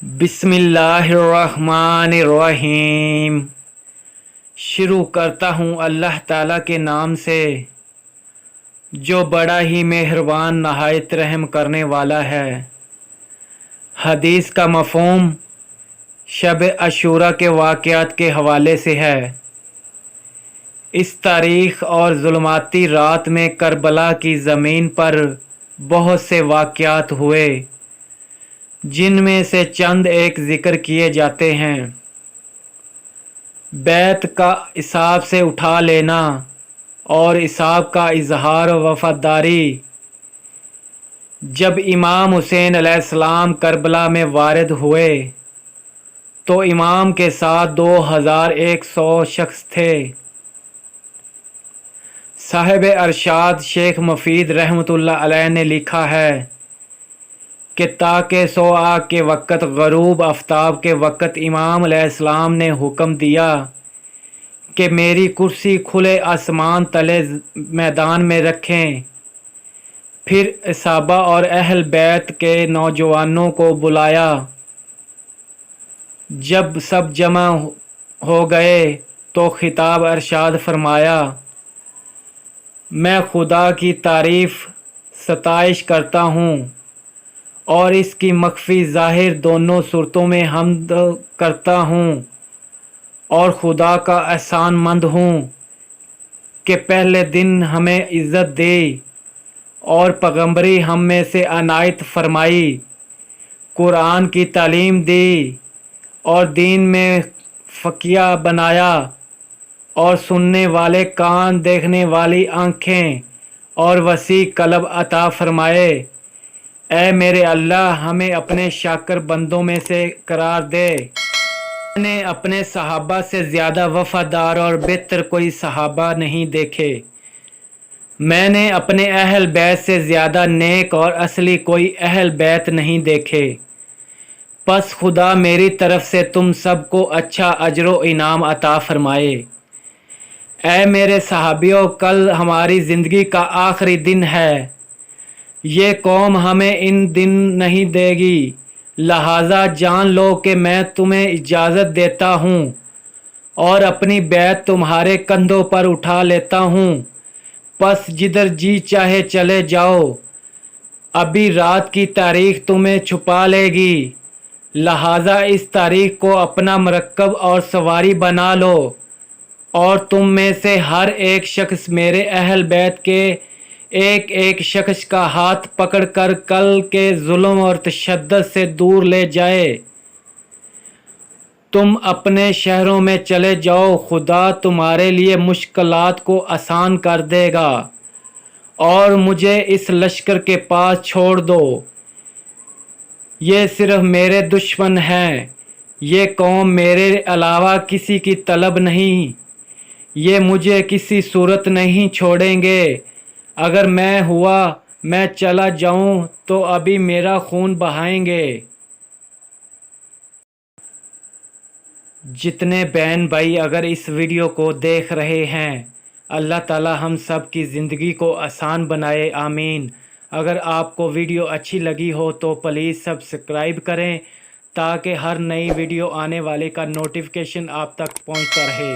بسم اللہ الرحمن الرحیم۔ شروع کرتا ہوں اللہ تعالیٰ کے نام سے جو بڑا ہی مہربان نہایت رحم کرنے والا ہے۔ حدیث کا مفہوم شب عاشوراء کے واقعات کے حوالے سے ہے۔ اس تاریخ اور ظلماتی رات میں کربلا کی زمین پر بہت سے واقعات ہوئے، جن میں سے چند ایک ذکر کیے جاتے ہیں۔ بیت کا اصحاب سے اٹھا لینا اور اصحاب کا اظہار وفاداری۔ جب امام حسین علیہ السلام کربلا میں وارد ہوئے تو امام کے ساتھ 2100 شخص تھے۔ صاحب ارشاد شیخ مفید رحمۃ اللہ علیہ نے لکھا ہے کہ تاکہ صبح کے وقت غروب آفتاب کے وقت امام علیہ السلام نے حکم دیا کہ میری کرسی کھلے آسمان تلے میدان میں رکھیں۔ پھر صحابہ اور اہل بیت کے نوجوانوں کو بلایا۔ جب سب جمع ہو گئے تو خطاب ارشاد فرمایا، میں خدا کی تعریف ستائش کرتا ہوں اور اس کی مخفی ظاہر دونوں صورتوں میں حمد کرتا ہوں، اور خدا کا احسان مند ہوں کہ پہلے دن ہمیں عزت دی اور پیغمبری ہم میں سے عنایت فرمائی، قرآن کی تعلیم دی اور دین میں فقیہ بنایا، اور سننے والے کان، دیکھنے والی آنکھیں اور وسیع قلب عطا فرمائے۔ اے میرے اللہ، ہمیں اپنے شاکر بندوں میں سے قرار دے۔ میں نے اپنے صحابہ سے زیادہ وفادار اور بہتر کوئی صحابہ نہیں دیکھے۔ میں نے اپنے اہل بیت سے زیادہ نیک اور اصلی کوئی اہل بیت نہیں دیکھے۔ پس خدا میری طرف سے تم سب کو اچھا اجر و انعام عطا فرمائے۔ اے میرے صحابیوں، کل ہماری زندگی کا آخری دن ہے۔ یہ قوم ہمیں ان دن نہیں دے گی، لہٰذا جان لو کہ میں تمہیں اجازت دیتا ہوں اور اپنی بیعت تمہارے کندھوں پر اٹھا لیتا ہوں، پس جدھر جی چاہے چلے جاؤ۔ ابھی رات کی تاریخ تمہیں چھپا لے گی، لہٰذا اس تاریخ کو اپنا مرکب اور سواری بنا لو، اور تم میں سے ہر ایک شخص میرے اہل بیت کے ایک ایک شخص کا ہاتھ پکڑ کر کل کے ظلم اور تشدد سے دور لے جائے۔ تم اپنے شہروں میں چلے جاؤ، خدا تمہارے لیے مشکلات کو آسان کر دے گا، اور مجھے اس لشکر کے پاس چھوڑ دو۔ یہ صرف میرے دشمن ہیں، یہ قوم میرے علاوہ کسی کی طلب نہیں، یہ مجھے کسی صورت نہیں چھوڑیں گے۔ اگر میں چلا جاؤں تو ابھی میرا خون بہائیں گے۔ جتنے بہن بھائی اگر اس ویڈیو کو دیکھ رہے ہیں، اللہ تعالی ہم سب کی زندگی کو آسان بنائے، آمین۔ اگر آپ کو ویڈیو اچھی لگی ہو تو پلیز سبسکرائب کریں تاکہ ہر نئی ویڈیو آنے والے کا نوٹیفیکیشن آپ تک پہنچتا رہے۔